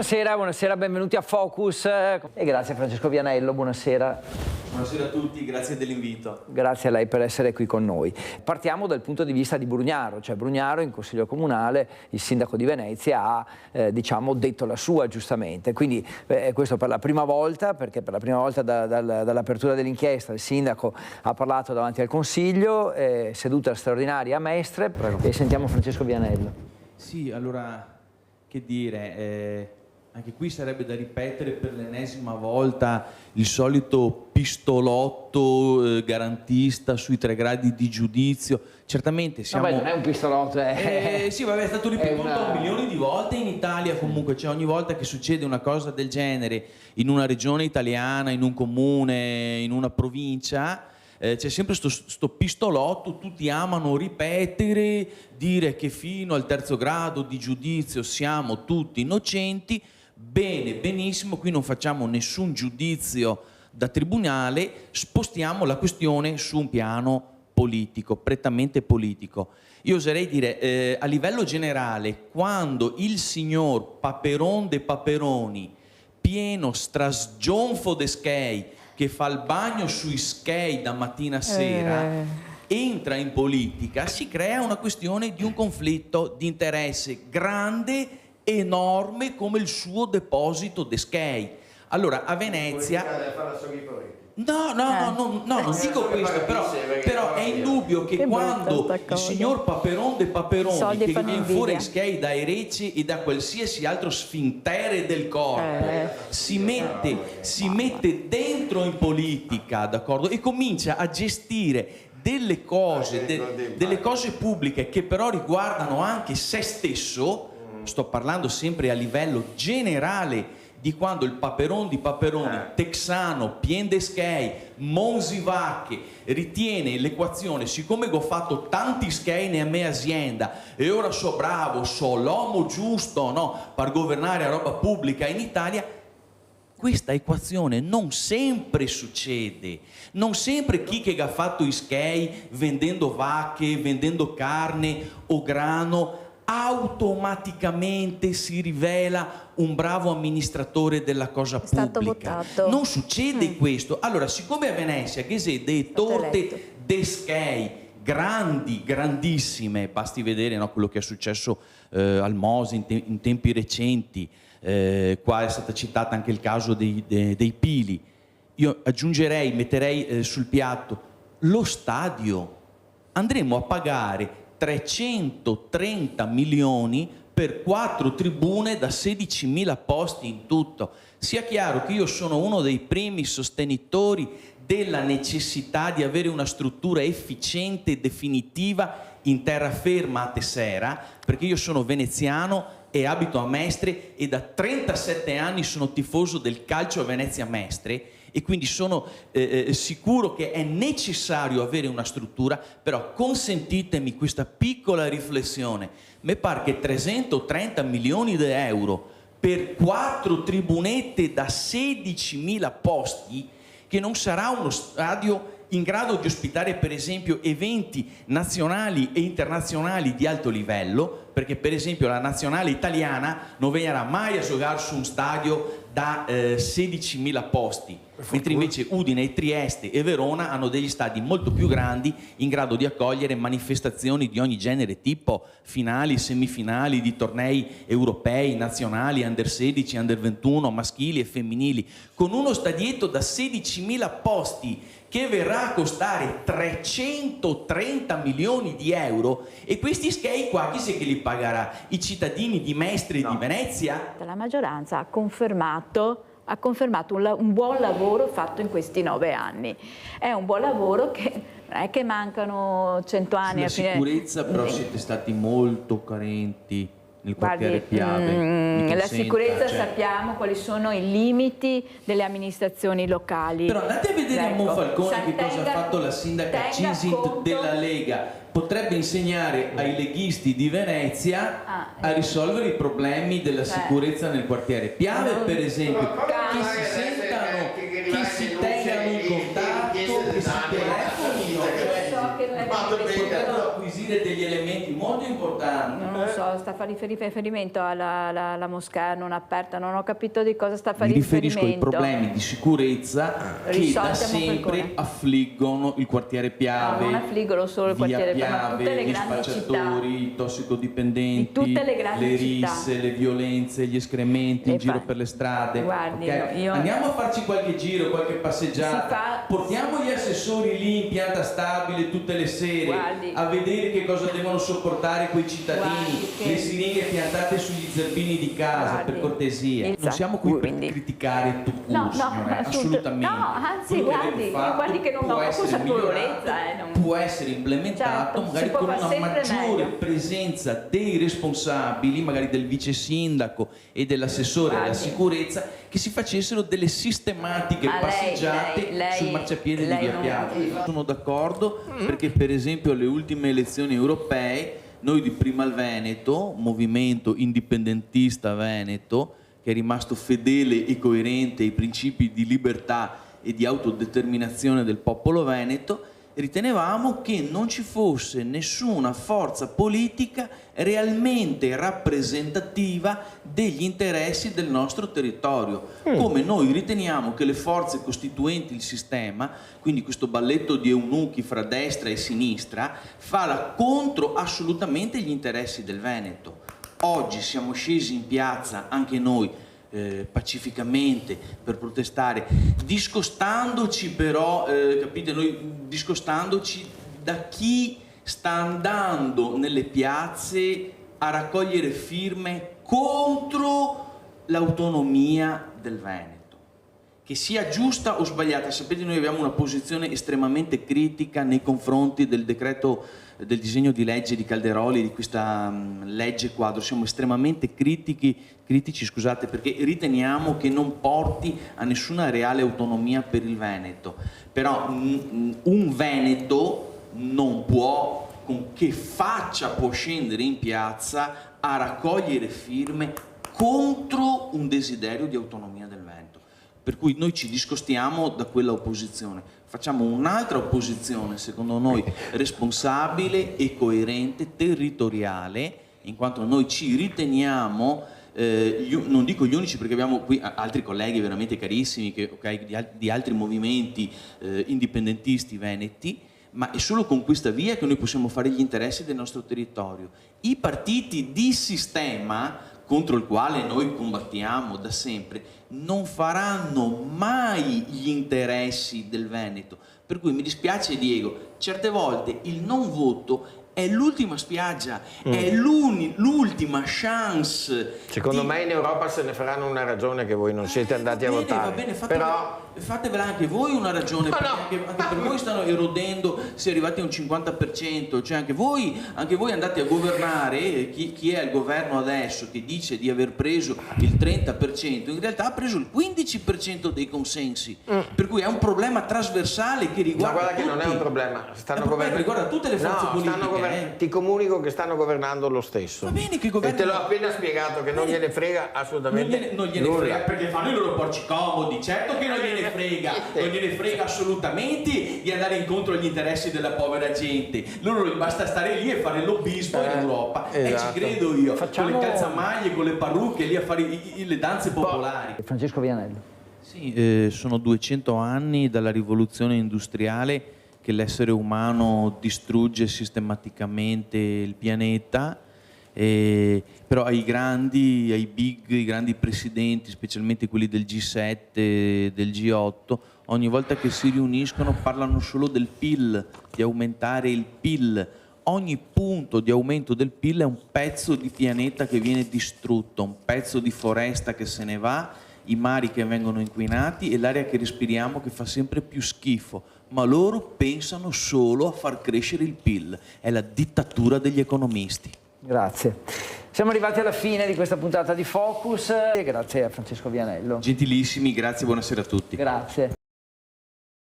Buonasera, benvenuti a Focus e grazie a Francesco Vianello, buonasera. Buonasera a tutti, grazie dell'invito. Grazie a lei per essere qui con noi. Partiamo dal punto di vista di Brugnaro, cioè Brugnaro in Consiglio Comunale, il sindaco di Venezia ha detto la sua giustamente, quindi questo per la prima volta, perché per la prima volta dall'apertura dell'inchiesta il sindaco ha parlato davanti al Consiglio, seduta straordinaria a Mestre, e sentiamo Francesco Vianello. Sì, allora, che dire, anche qui sarebbe da ripetere per l'ennesima volta il solito pistolotto garantista sui 3 gradi di giudizio. Certamente siamo... Vabbè, non è un pistolotto, sì, vabbè, è stato ripetuto milioni di volte in Italia comunque, cioè ogni volta che succede una cosa del genere in una regione italiana, in un comune, in una provincia, c'è sempre sto pistolotto, tutti amano ripetere, dire che fino al 3° grado di giudizio siamo tutti innocenti. Bene, benissimo, qui non facciamo nessun giudizio da tribunale, spostiamo la questione su un piano politico, prettamente politico. Io oserei dire, a livello generale, quando il signor Paperon de Paperoni, pieno strasgionfo de skei, che fa il bagno sui skei da mattina a sera, entra in politica, si crea una questione di un conflitto di interesse grande, enorme come il suo deposito de skei. Allora a Venezia no, non dico questo, però è indubbio che quando il signor Paperon de Paperoni, che viene fuori skei da Erecce e da qualsiasi altro sfintere del corpo, si mette dentro in politica, d'accordo, e comincia a gestire delle cose pubbliche che però riguardano anche se stesso. Sto parlando sempre a livello generale di quando il Paperon di Paperoni, texano, pien de skei, monzi vacche, ritiene l'equazione, siccome ho fatto tanti skei nella mia azienda e ora so bravo, so l'uomo giusto, no, per governare la roba pubblica in Italia. Questa equazione non sempre succede, non sempre chi che ha fatto i skei vendendo vacche, vendendo carne o grano automaticamente si rivela un bravo amministratore della cosa pubblica. Non succede questo. Allora, siccome a Venezia che si dei torte de skei grandissime, basti vedere, no, quello che è successo al Mose in tempi recenti, qua è stata citata anche il caso dei Pili. Io aggiungerei, metterei sul piatto lo stadio. Andremo a pagare 330 milioni per 4 tribune da 16.000 posti in tutto. Sia chiaro che io sono uno dei primi sostenitori della necessità di avere una struttura efficiente e definitiva in terraferma a Tessera, perché io sono veneziano e abito a Mestre e da 37 anni sono tifoso del calcio a Venezia Mestre, e quindi sono sicuro che è necessario avere una struttura, però consentitemi questa piccola riflessione. Mi pare che 330 milioni di euro per 4 tribunette da 16.000 posti, che non sarà uno stadio in grado di ospitare per esempio eventi nazionali e internazionali di alto livello, perché per esempio la nazionale italiana non verrà mai a giocare su un stadio da 16.000 posti, mentre invece Udine, Trieste e Verona hanno degli stadi molto più grandi, in grado di accogliere manifestazioni di ogni genere, tipo finali, semifinali di tornei europei, nazionali, under 16, under 21, maschili e femminili, con uno stadietto da 16.000 posti che verrà a costare 330 milioni di euro, e questi skei qua chi se che li pagherà? I cittadini di Mestre e di Venezia? La maggioranza ha confermato un buon lavoro fatto in questi 9 anni. È un buon lavoro che non è che mancano 100 anni. Sulla sicurezza però siete stati molto carenti nel quartiere Piave. La sicurezza, sappiamo quali sono i limiti delle amministrazioni locali. Però andate a vedere a Monfalcone che cosa ha fatto la sindaca Cisint della Lega. Potrebbe insegnare ai leghisti di Venezia a risolvere i problemi della sicurezza nel quartiere Piave, per esempio, che si sentano, che si tengano in contatto, che si telefonino. potrebbero acquisire degli elementi molto importanti. Non lo so, sta a fare riferimento alla moschea non aperta, non ho capito di cosa sta a fare riferimento. Mi riferisco ai problemi di sicurezza che da sempre affliggono il quartiere Piave, no, non affliggono solo il quartiere Piave, tutte le gli grandi spacciatori, città, i tossicodipendenti, tutte le grandi le risse, città, le violenze, gli escrementi in giro per le strade. Guardi, Okay? Andiamo a farci qualche giro, qualche passeggiata, portiamo gli assessori lì in pianta stabile tutte le sere a vedere che cosa devono sopportare quei cittadini, le siringhe piantate sugli zerbini di casa, per cortesia. Non siamo qui per criticare tutto, signore, assolutamente. No, anzi, guardi che non ho consapevolezza. Può essere implementato magari con una maggiore presenza dei responsabili, magari del vice sindaco e dell'assessore alla sicurezza, che si facessero delle sistematiche passeggiate sul marciapiede di Via Piave. Sono d'accordo perché per esempio alle ultime elezioni europee noi di Prima il Veneto, movimento indipendentista veneto, che è rimasto fedele e coerente ai principi di libertà e di autodeterminazione del popolo veneto, ritenevamo che non ci fosse nessuna forza politica realmente rappresentativa degli interessi del nostro territorio, come noi riteniamo che le forze costituenti il sistema, quindi questo balletto di eunuchi fra destra e sinistra, fa contro assolutamente gli interessi del Veneto. Oggi siamo scesi in piazza anche noi pacificamente per protestare, discostandoci però, capite, noi discostandoci da chi sta andando nelle piazze a raccogliere firme contro l'autonomia del Veneto. Che sia giusta o sbagliata, sapete, noi abbiamo una posizione estremamente critica nei confronti del decreto, del disegno di legge di Calderoli, di questa legge quadro. Siamo estremamente critici, scusate, perché riteniamo che non porti a nessuna reale autonomia per il Veneto. Però un Veneto non può, con che faccia può scendere in piazza a raccogliere firme contro un desiderio di autonomia del Veneto. Per cui noi ci discostiamo da quella opposizione, facciamo un'altra opposizione, secondo noi responsabile e coerente, territoriale, in quanto noi ci riteniamo, non dico gli unici perché abbiamo qui altri colleghi veramente carissimi di altri movimenti indipendentisti veneti, ma è solo con questa via che noi possiamo fare gli interessi del nostro territorio. I partiti di sistema, contro il quale noi combattiamo da sempre, non faranno mai gli interessi del Veneto. Per cui mi dispiace, Diego, certe volte il non voto è l'ultima spiaggia, è l'ultima chance. Secondo me in Europa se ne faranno una ragione che voi non siete andati a votare. Va bene, fatevela anche voi una ragione, perché anche per voi stanno erodendo, si è arrivati a un 50%, cioè anche voi andate a governare, chi è al governo adesso che dice di aver preso il 30%, in realtà ha preso il 15% dei consensi, per cui è un problema trasversale che riguarda guarda che tutti. non è un problema, riguarda tutte le forze politiche. Ti comunico che stanno governando lo stesso. Va bene che E te l'ho appena spiegato che non gliene frega assolutamente non gliene frega perché fanno i loro porci comodi, certo che non gliene frega assolutamente di andare incontro agli interessi della povera gente. Loro basta stare lì e fare lobbismo in Europa, esatto. Ci credo io, con le calzamaglie, con le parrucche lì a fare le danze popolari. Francesco Vianello. Sì, sono 200 anni dalla rivoluzione industriale che l'essere umano distrugge sistematicamente il pianeta, però ai grandi presidenti, specialmente quelli del G7, del G8, ogni volta che si riuniscono parlano solo del PIL, di aumentare il PIL. Ogni punto di aumento del PIL è un pezzo di pianeta che viene distrutto, un pezzo di foresta che se ne va, i mari che vengono inquinati e l'aria che respiriamo che fa sempre più schifo. Ma loro pensano solo a far crescere il PIL. È la dittatura degli economisti. Grazie. Siamo arrivati alla fine di questa puntata di Focus. Grazie a Francesco Vianello. Gentilissimi, grazie, buonasera a tutti. Grazie.